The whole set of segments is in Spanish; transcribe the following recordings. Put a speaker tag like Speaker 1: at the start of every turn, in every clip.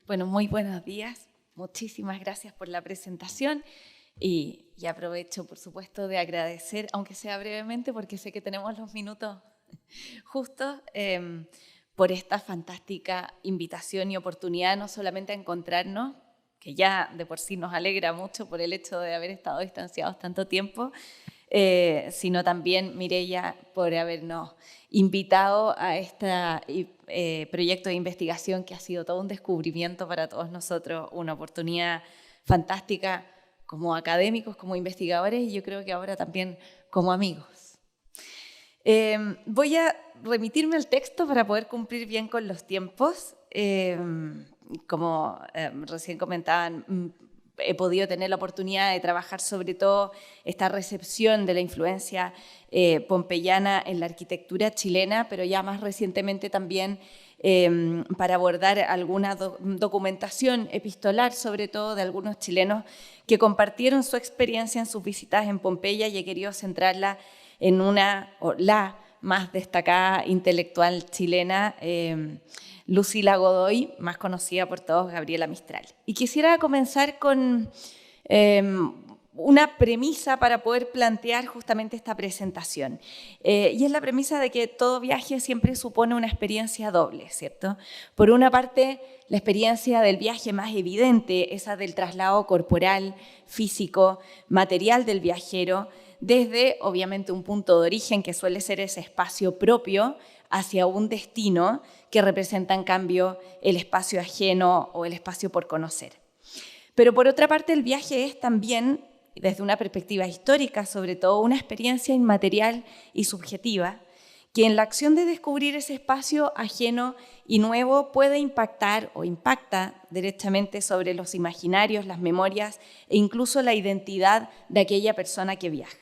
Speaker 1: Bueno, muy buenos días. Muchísimas gracias por la presentación y aprovecho, por supuesto, de agradecer, aunque sea brevemente, porque sé que tenemos los minutos justos, por esta fantástica invitación y oportunidad no solamente a encontrarnos, que ya de por sí nos alegra mucho por el hecho de haber estado distanciados tanto tiempo, sino también, Mireia, por habernos invitado a este proyecto de investigación que ha sido todo un descubrimiento para todos nosotros, una oportunidad fantástica como académicos, como investigadores y yo creo que ahora también como amigos. Voy a remitirme al texto para poder cumplir bien con los tiempos. Como recién comentaban, he podido tener la oportunidad de trabajar sobre todo esta recepción de la influencia pompeyana en la arquitectura chilena, pero ya más recientemente también para abordar alguna documentación epistolar, sobre todo de algunos chilenos que compartieron su experiencia en sus visitas en Pompeya, y he querido centrarla en la más destacada intelectual chilena, Lucila Godoy, más conocida por todos, Gabriela Mistral. Y quisiera comenzar con una premisa para poder plantear justamente esta presentación. Y es la premisa de que todo viaje siempre supone una experiencia doble, ¿cierto? Por una parte, la experiencia del viaje más evidente, esa del traslado corporal, físico, material del viajero, desde, obviamente, un punto de origen que suele ser ese espacio propio hacia un destino que representa, en cambio, el espacio ajeno o el espacio por conocer. Pero, por otra parte, el viaje es también, desde una perspectiva histórica, sobre todo, una experiencia inmaterial y subjetiva que en la acción de descubrir ese espacio ajeno y nuevo puede impactar o impacta derechamente sobre los imaginarios, las memorias e incluso la identidad de aquella persona que viaja.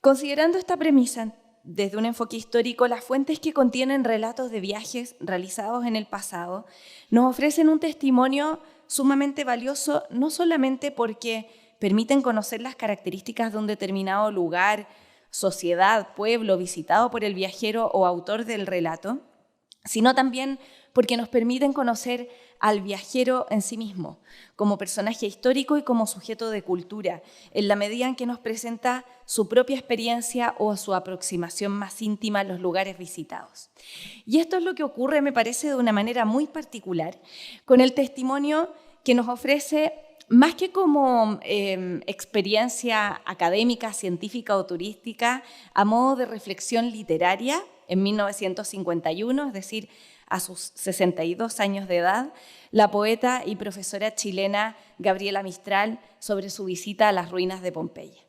Speaker 1: Considerando esta premisa, desde un enfoque histórico, las fuentes que contienen relatos de viajes realizados en el pasado nos ofrecen un testimonio sumamente valioso, no solamente porque permiten conocer las características de un determinado lugar, sociedad, pueblo visitado por el viajero o autor del relato, sino también porque nos permiten conocer al viajero en sí mismo, como personaje histórico y como sujeto de cultura, en la medida en que nos presenta su propia experiencia o su aproximación más íntima a los lugares visitados. Y esto es lo que ocurre, me parece, de una manera muy particular, con el testimonio que nos ofrece, más que como experiencia académica, científica o turística, a modo de reflexión literaria, en 1951, es decir, a sus 62 años de edad, la poeta y profesora chilena Gabriela Mistral sobre su visita a las ruinas de Pompeya.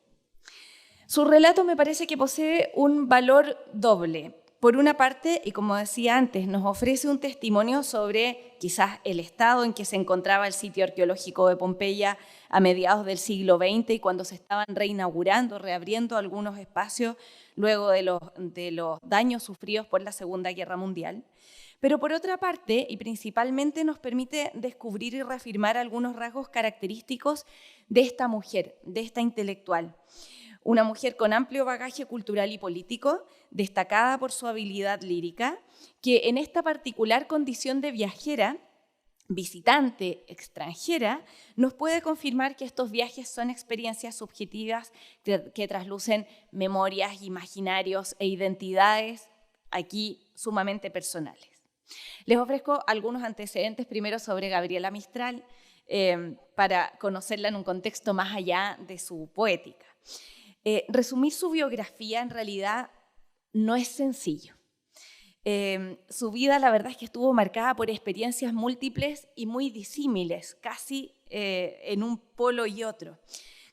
Speaker 1: Su relato me parece que posee un valor doble. Por una parte, y como decía antes, nos ofrece un testimonio sobre quizás el estado en que se encontraba el sitio arqueológico de Pompeya a mediados del siglo XX y cuando se estaban reinaugurando, reabriendo algunos espacios luego de los daños sufridos por la Segunda Guerra Mundial. Pero por otra parte, y principalmente, nos permite descubrir y reafirmar algunos rasgos característicos de esta mujer, de esta intelectual. Una mujer con amplio bagaje cultural y político, destacada por su habilidad lírica, que en esta particular condición de viajera, visitante, extranjera, nos puede confirmar que estos viajes son experiencias subjetivas que traslucen memorias, imaginarios e identidades aquí sumamente personales. Les ofrezco algunos antecedentes primero sobre Gabriela Mistral para conocerla en un contexto más allá de su poética. Resumir su biografía en realidad no es sencillo. Su vida, la verdad es que estuvo marcada por experiencias múltiples y muy disímiles, casi en un polo y otro.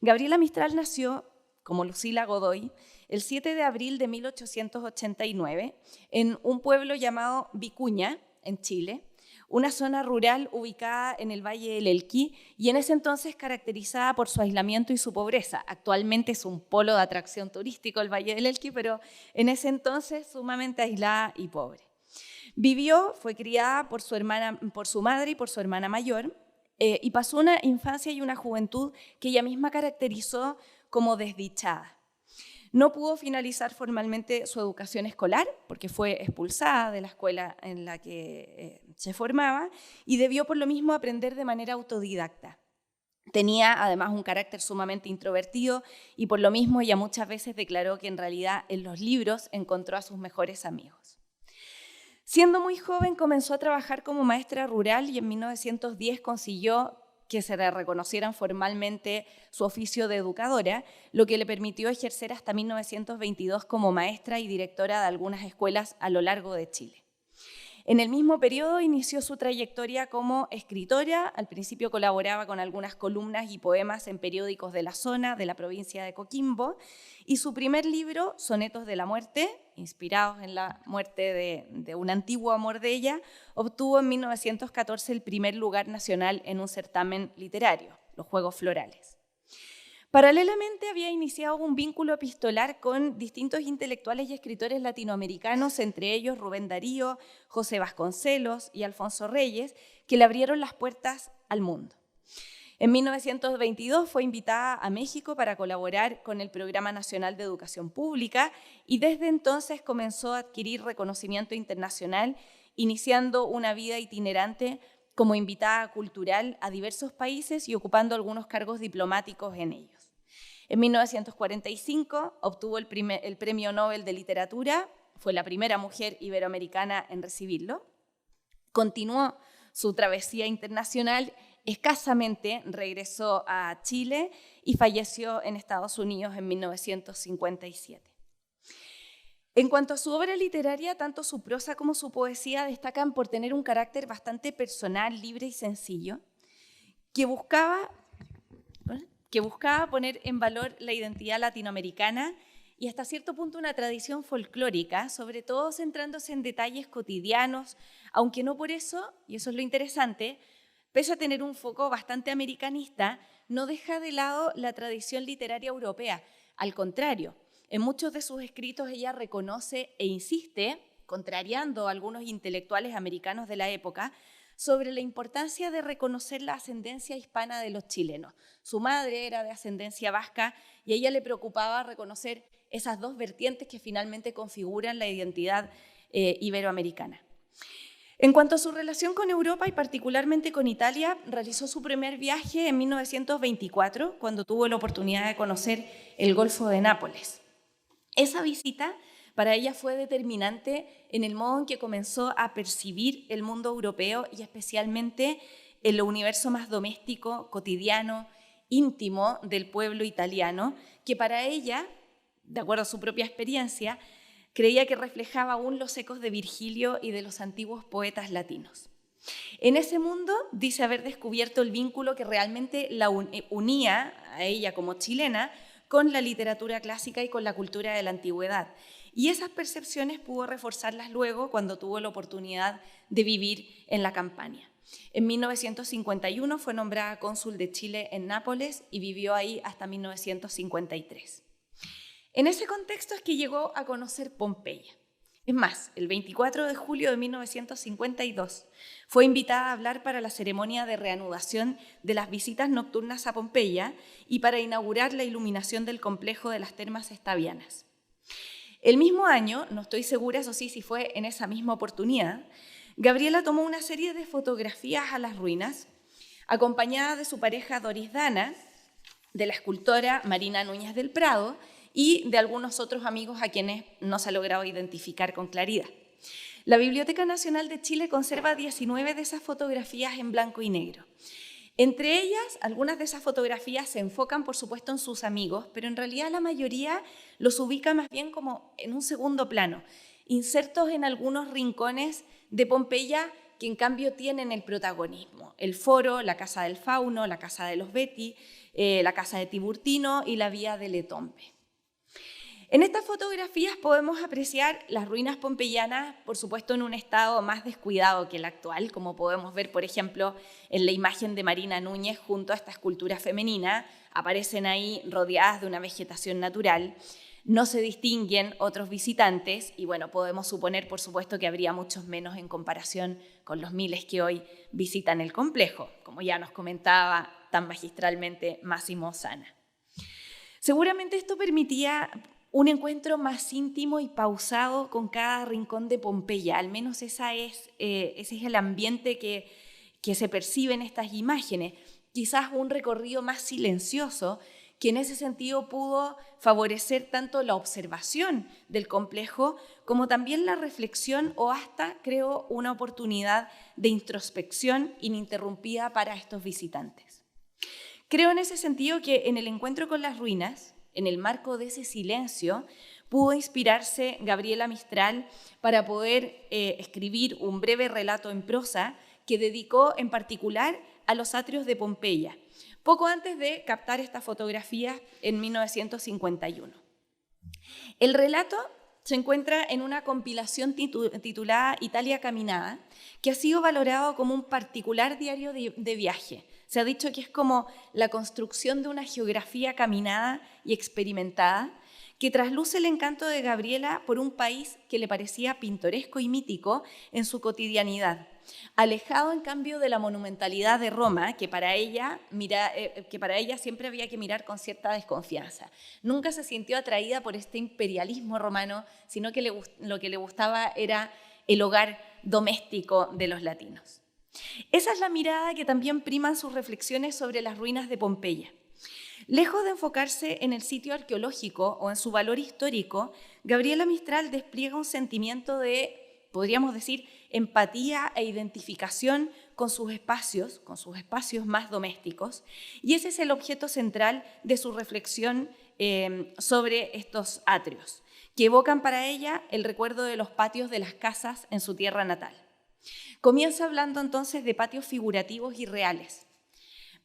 Speaker 1: Gabriela Mistral nació, como Lucila Godoy, el 7 de abril de 1889 en un pueblo llamado Vicuña, en Chile, una zona rural ubicada en el Valle del Elqui y en ese entonces caracterizada por su aislamiento y su pobreza. Actualmente es un polo de atracción turístico el Valle del Elqui, pero en ese entonces sumamente aislada y pobre. Fue criada por su madre y por su hermana mayor, y pasó una infancia y una juventud que ella misma caracterizó como desdichada. No pudo finalizar formalmente su educación escolar porque fue expulsada de la escuela en la que se formaba y debió por lo mismo aprender de manera autodidacta. Tenía además un carácter sumamente introvertido y por lo mismo ella muchas veces declaró que en realidad en los libros encontró a sus mejores amigos. Siendo muy joven comenzó a trabajar como maestra rural y en 1910 consiguió que se le reconocieran formalmente su oficio de educadora, lo que le permitió ejercer hasta 1922 como maestra y directora de algunas escuelas a lo largo de Chile. En el mismo periodo inició su trayectoria como escritora. Al principio colaboraba con algunas columnas y poemas en periódicos de la zona, de la provincia de Coquimbo, y su primer libro, Sonetos de la Muerte, inspirados en la muerte de un antiguo amor de ella, obtuvo en 1914 el primer lugar nacional en un certamen literario, los Juegos Florales. Paralelamente había iniciado un vínculo epistolar con distintos intelectuales y escritores latinoamericanos, entre ellos Rubén Darío, José Vasconcelos y Alfonso Reyes, que le abrieron las puertas al mundo. En 1922 fue invitada a México para colaborar con el Programa Nacional de Educación Pública y desde entonces comenzó a adquirir reconocimiento internacional, iniciando una vida itinerante como invitada cultural a diversos países y ocupando algunos cargos diplomáticos en ellos. En 1945 obtuvo el Premio Nobel de Literatura, fue la primera mujer iberoamericana en recibirlo. Continuó su travesía internacional, escasamente regresó a Chile y falleció en Estados Unidos en 1957. En cuanto a su obra literaria, tanto su prosa como su poesía destacan por tener un carácter bastante personal, libre y sencillo, que buscaba poner en valor la identidad latinoamericana y hasta cierto punto una tradición folclórica, sobre todo centrándose en detalles cotidianos, aunque no por eso, y eso es lo interesante, pese a tener un foco bastante americanista, no deja de lado la tradición literaria europea. Al contrario, en muchos de sus escritos ella reconoce e insiste, contrariando a algunos intelectuales americanos de la época, sobre la importancia de reconocer la ascendencia hispana de los chilenos. Su madre era de ascendencia vasca y a ella le preocupaba reconocer esas dos vertientes que finalmente configuran la identidad iberoamericana. En cuanto a su relación con Europa y particularmente con Italia, realizó su primer viaje en 1924, cuando tuvo la oportunidad de conocer el Golfo de Nápoles. Esa visita para ella fue determinante en el modo en que comenzó a percibir el mundo europeo y especialmente el universo más doméstico, cotidiano, íntimo del pueblo italiano, que para ella, de acuerdo a su propia experiencia, creía que reflejaba aún los ecos de Virgilio y de los antiguos poetas latinos. En ese mundo dice haber descubierto el vínculo que realmente la unía a ella como chilena con la literatura clásica y con la cultura de la antigüedad. Y esas percepciones pudo reforzarlas luego cuando tuvo la oportunidad de vivir en la Campania. En 1951 fue nombrada cónsul de Chile en Nápoles y vivió ahí hasta 1953. En ese contexto es que llegó a conocer Pompeya. Es más, el 24 de julio de 1952 fue invitada a hablar para la ceremonia de reanudación de las visitas nocturnas a Pompeya y para inaugurar la iluminación del complejo de las termas estavianas. El mismo año, no estoy segura, eso sí, si fue en esa misma oportunidad, Gabriela tomó una serie de fotografías a las ruinas, acompañada de su pareja Doris Dana, de la escultora Marina Núñez del Prado y de algunos otros amigos a quienes no se ha logrado identificar con claridad. La Biblioteca Nacional de Chile conserva 19 de esas fotografías en blanco y negro. Entre ellas, algunas de esas fotografías se enfocan, por supuesto, en sus amigos, pero en realidad la mayoría los ubica más bien como en un segundo plano, insertos en algunos rincones de Pompeya que en cambio tienen el protagonismo. El foro, la casa del Fauno, la casa de los Betti, la casa de Tiburtino y la vía de Letombe. En estas fotografías podemos apreciar las ruinas pompeyanas, por supuesto, en un estado más descuidado que el actual, como podemos ver, por ejemplo, en la imagen de Marina Núñez junto a esta escultura femenina. Aparecen ahí rodeadas de una vegetación natural. No se distinguen otros visitantes y, bueno, podemos suponer, por supuesto, que habría muchos menos en comparación con los miles que hoy visitan el complejo, como ya nos comentaba tan magistralmente Máximo Osana. Seguramente esto permitía un encuentro más íntimo y pausado con cada rincón de Pompeya. Al menos ese es el ambiente que se percibe en estas imágenes. Quizás un recorrido más silencioso, que en ese sentido pudo favorecer tanto la observación del complejo como también la reflexión o hasta, creo, una oportunidad de introspección ininterrumpida para estos visitantes. Creo en ese sentido que en el encuentro con las ruinas, en el marco de ese silencio, pudo inspirarse Gabriela Mistral para poder escribir un breve relato en prosa que dedicó en particular a los atrios de Pompeya, poco antes de captar esta fotografía en 1951. El relato se encuentra en una compilación titulada Italia Caminada, que ha sido valorado como un particular diario de viaje. Se ha dicho que es como la construcción de una geografía caminada y experimentada que trasluce el encanto de Gabriela por un país que le parecía pintoresco y mítico en su cotidianidad, alejado en cambio de la monumentalidad de Roma, que para ella siempre había que mirar con cierta desconfianza. Nunca se sintió atraída por este imperialismo romano, sino que lo que le gustaba era el hogar doméstico de los latinos. Esa es la mirada que también prima en sus reflexiones sobre las ruinas de Pompeya. Lejos de enfocarse en el sitio arqueológico o en su valor histórico, Gabriela Mistral despliega un sentimiento de, podríamos decir, empatía e identificación con sus espacios más domésticos, y ese es el objeto central de su reflexión sobre estos atrios, que evocan para ella el recuerdo de los patios de las casas en su tierra natal. Comienza hablando entonces de patios figurativos y reales.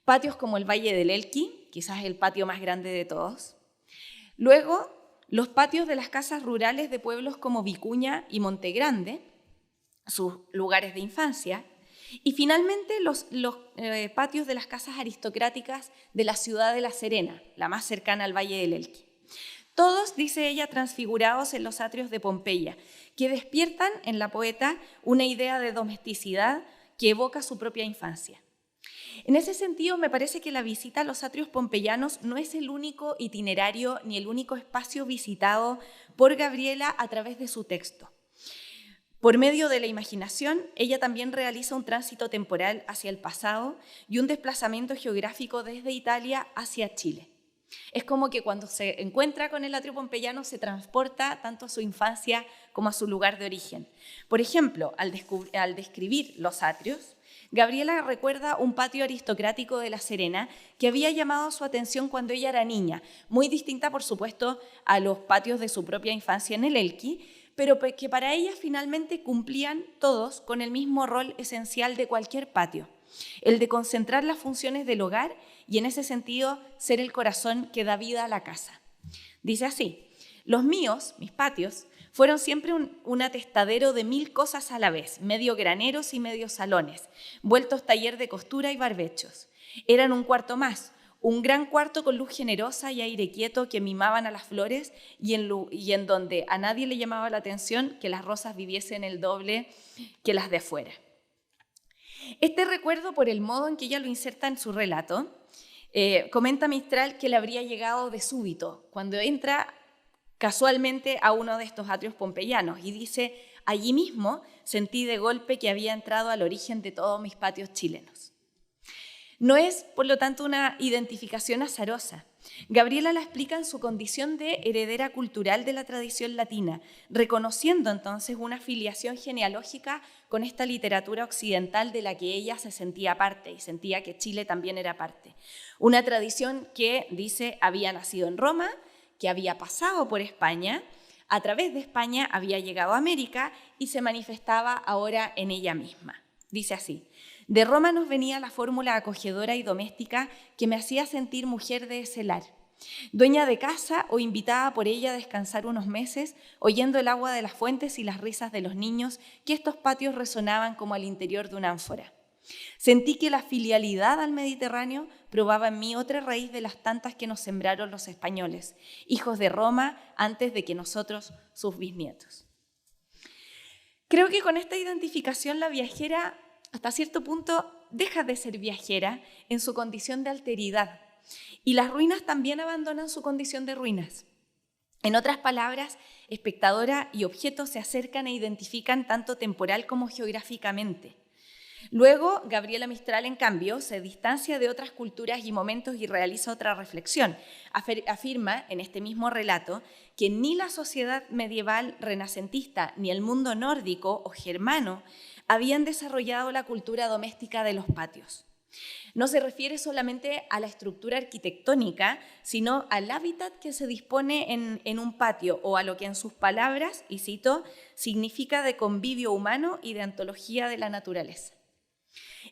Speaker 1: Patios como el Valle del Elqui, quizás el patio más grande de todos. Luego, los patios de las casas rurales de pueblos como Vicuña y Montegrande, sus lugares de infancia. Y finalmente, los patios de las casas aristocráticas de la ciudad de La Serena, la más cercana al Valle del Elqui. Todos, dice ella, transfigurados en los atrios de Pompeya, que despiertan en la poeta una idea de domesticidad que evoca su propia infancia. En ese sentido, me parece que la visita a los atrios pompeyanos no es el único itinerario ni el único espacio visitado por Gabriela a través de su texto. Por medio de la imaginación, ella también realiza un tránsito temporal hacia el pasado y un desplazamiento geográfico desde Italia hacia Chile. Es como que cuando se encuentra con el atrio pompeyano se transporta tanto a su infancia como a su lugar de origen. Por ejemplo, al describir los atrios, Gabriela recuerda un patio aristocrático de La Serena que había llamado su atención cuando ella era niña, muy distinta, por supuesto, a los patios de su propia infancia en el Elqui, pero que para ella finalmente cumplían todos con el mismo rol esencial de cualquier patio, el de concentrar las funciones del hogar y en ese sentido ser el corazón que da vida a la casa. Dice así: los míos, mis patios, fueron siempre un atestadero de 1000 cosas a la vez, medio graneros y medio salones, vueltos taller de costura y barbechos. Eran un cuarto más, un gran cuarto con luz generosa y aire quieto que mimaban a las flores y en donde a nadie le llamaba la atención que las rosas viviesen el doble que las de afuera. Este recuerdo, por el modo en que ella lo inserta en su relato, comenta Mistral que le habría llegado de súbito, cuando entra casualmente a uno de estos atrios pompeyanos y dice: allí mismo sentí de golpe que había entrado al origen de todos mis patios chilenos. No es, por lo tanto, una identificación azarosa. Gabriela la explica en su condición de heredera cultural de la tradición latina, reconociendo entonces una filiación genealógica con esta literatura occidental de la que ella se sentía parte y sentía que Chile también era parte. Una tradición que, dice, había nacido en Roma, que había pasado por España, a través de España había llegado a América y se manifestaba ahora en ella misma. Dice así: de Roma nos venía la fórmula acogedora y doméstica que me hacía sentir mujer de ese lar, dueña de casa o invitada por ella a descansar unos meses, oyendo el agua de las fuentes y las risas de los niños, que estos patios resonaban como al interior de una ánfora. Sentí que la filialidad al Mediterráneo probaba en mí otra raíz de las tantas que nos sembraron los españoles, hijos de Roma antes de que nosotros, sus bisnietos. Creo que con esta identificación la viajera, hasta cierto punto, deja de ser viajera en su condición de alteridad, y las ruinas también abandonan su condición de ruinas. En otras palabras, espectadora y objeto se acercan e identifican tanto temporal como geográficamente. Luego, Gabriela Mistral, en cambio, se distancia de otras culturas y momentos y realiza otra reflexión. Afirma en este mismo relato que ni la sociedad medieval renacentista ni el mundo nórdico o germano habían desarrollado la cultura doméstica de los patios. No se refiere solamente a la estructura arquitectónica, sino al hábitat que se dispone en un patio o a lo que en sus palabras, y cito, significa de convivio humano y de antología de la naturaleza.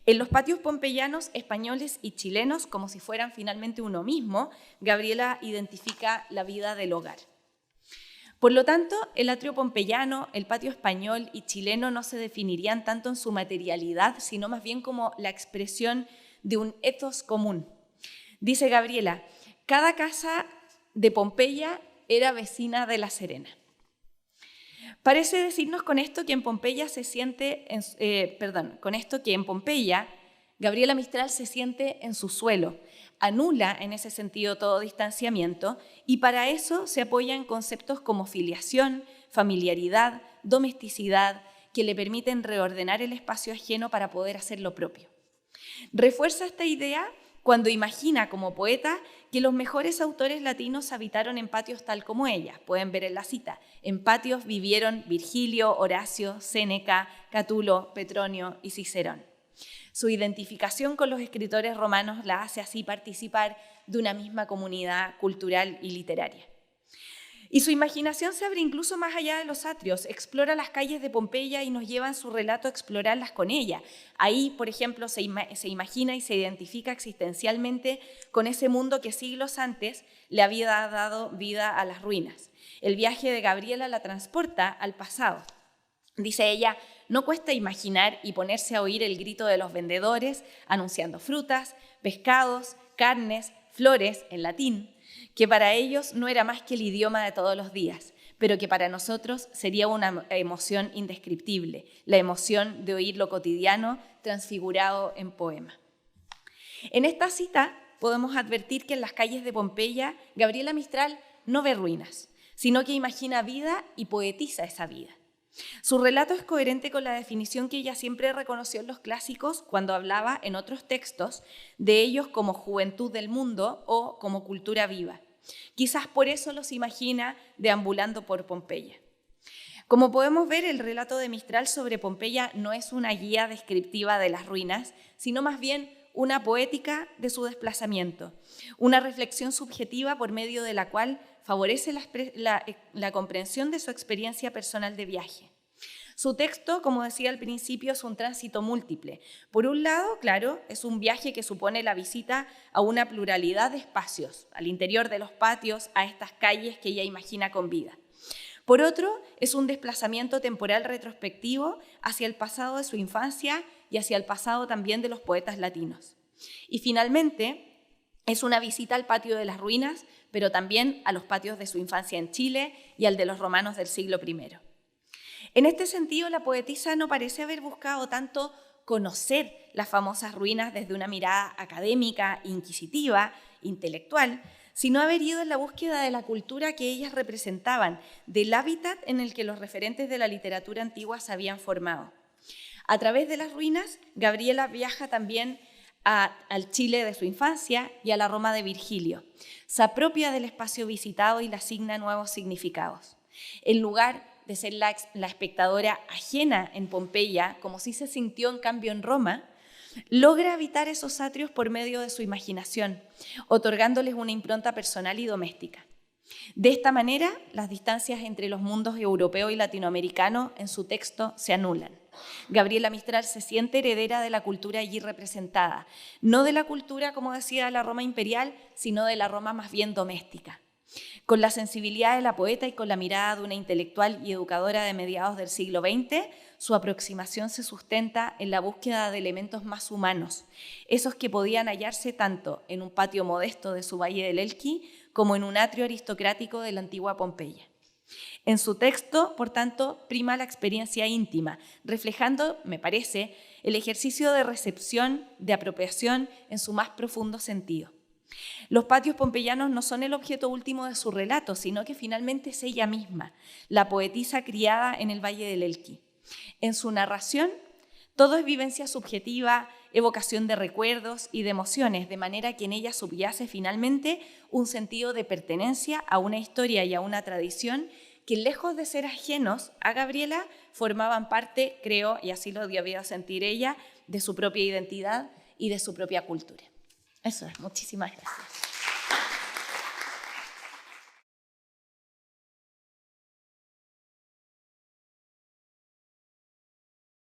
Speaker 1: En los patios pompeyanos, españoles y chilenos, como si fueran finalmente uno mismo, Gabriela identifica la vida del hogar. Por lo tanto, el atrio pompeyano, el patio español y chileno no se definirían tanto en su materialidad, sino más bien como la expresión de un ethos común. Dice Gabriela, cada casa de Pompeya era vecina de La Serena. Parece decirnos con esto que en Pompeya Gabriela Mistral se siente en su suelo, anula en ese sentido todo distanciamiento y para eso se apoya en conceptos como filiación, familiaridad, domesticidad, que le permiten reordenar el espacio ajeno para poder hacer lo propio. Refuerza esta idea cuando imagina como poeta que los mejores autores latinos habitaron en patios tal como ella. Pueden ver en la cita, en patios vivieron Virgilio, Horacio, Séneca, Catulo, Petronio y Cicerón. Su identificación con los escritores romanos la hace así participar de una misma comunidad cultural y literaria. Y su imaginación se abre incluso más allá de los atrios, explora las calles de Pompeya y nos lleva en su relato a explorarlas con ella. Ahí, por ejemplo, se imagina y se identifica existencialmente con ese mundo que siglos antes le había dado vida a las ruinas. El viaje de Gabriela la transporta al pasado. Dice ella, no cuesta imaginar y ponerse a oír el grito de los vendedores anunciando frutas, pescados, carnes, flores en latín, que para ellos no era más que el idioma de todos los días, pero que para nosotros sería una emoción indescriptible, la emoción de oír lo cotidiano transfigurado en poema. En esta cita podemos advertir que en las calles de Pompeya, Gabriela Mistral no ve ruinas, sino que imagina vida y poetiza esa vida. Su relato es coherente con la definición que ella siempre reconoció en los clásicos cuando hablaba en otros textos de ellos como juventud del mundo o como cultura viva. Quizás por eso los imagina deambulando por Pompeya. Como podemos ver, el relato de Mistral sobre Pompeya no es una guía descriptiva de las ruinas, sino más bien una poética de su desplazamiento, una reflexión subjetiva por medio de la cual favorece la comprensión de su experiencia personal de viaje. Su texto, como decía al principio, es un tránsito múltiple. Por un lado, claro, es un viaje que supone la visita a una pluralidad de espacios, al interior de los patios, a estas calles que ella imagina con vida. Por otro, es un desplazamiento temporal retrospectivo hacia el pasado de su infancia y hacia el pasado también de los poetas latinos. Y finalmente, es una visita al patio de las ruinas, pero también a los patios de su infancia en Chile y al de los romanos del siglo I. En este sentido, la poetisa no parece haber buscado tanto conocer las famosas ruinas desde una mirada académica, inquisitiva, intelectual, sino haber ido en la búsqueda de la cultura que ellas representaban, del hábitat en el que los referentes de la literatura antigua se habían formado. A través de las ruinas, Gabriela viaja también al Chile de su infancia y a la Roma de Virgilio. Se apropia del espacio visitado y le asigna nuevos significados. En lugar de ser la espectadora ajena en Pompeya, como si se sintió en cambio en Roma, logra habitar esos atrios por medio de su imaginación, otorgándoles una impronta personal y doméstica. De esta manera, las distancias entre los mundos europeo y latinoamericano en su texto se anulan. Gabriela Mistral se siente heredera de la cultura allí representada, no de la cultura, como decía, la Roma imperial, sino de la Roma más bien doméstica. Con la sensibilidad de la poeta y con la mirada de una intelectual y educadora de mediados del siglo XX, su aproximación se sustenta en la búsqueda de elementos más humanos, esos que podían hallarse tanto en un patio modesto de su Valle del Elqui como en un atrio aristocrático de la antigua Pompeya. En su texto, por tanto, prima la experiencia íntima, reflejando, me parece, el ejercicio de recepción, de apropiación en su más profundo sentido. Los patios pompeyanos no son el objeto último de su relato, sino que finalmente es ella misma, la poetisa criada en el Valle del Elqui. En su narración, todo es vivencia subjetiva, evocación de recuerdos y de emociones, de manera que en ella subyace finalmente un sentido de pertenencia a una historia y a una tradición que, lejos de ser ajenos a Gabriela, formaban parte, creo, y así lo debió sentir ella, de su propia identidad y de su propia cultura. Eso es, muchísimas gracias.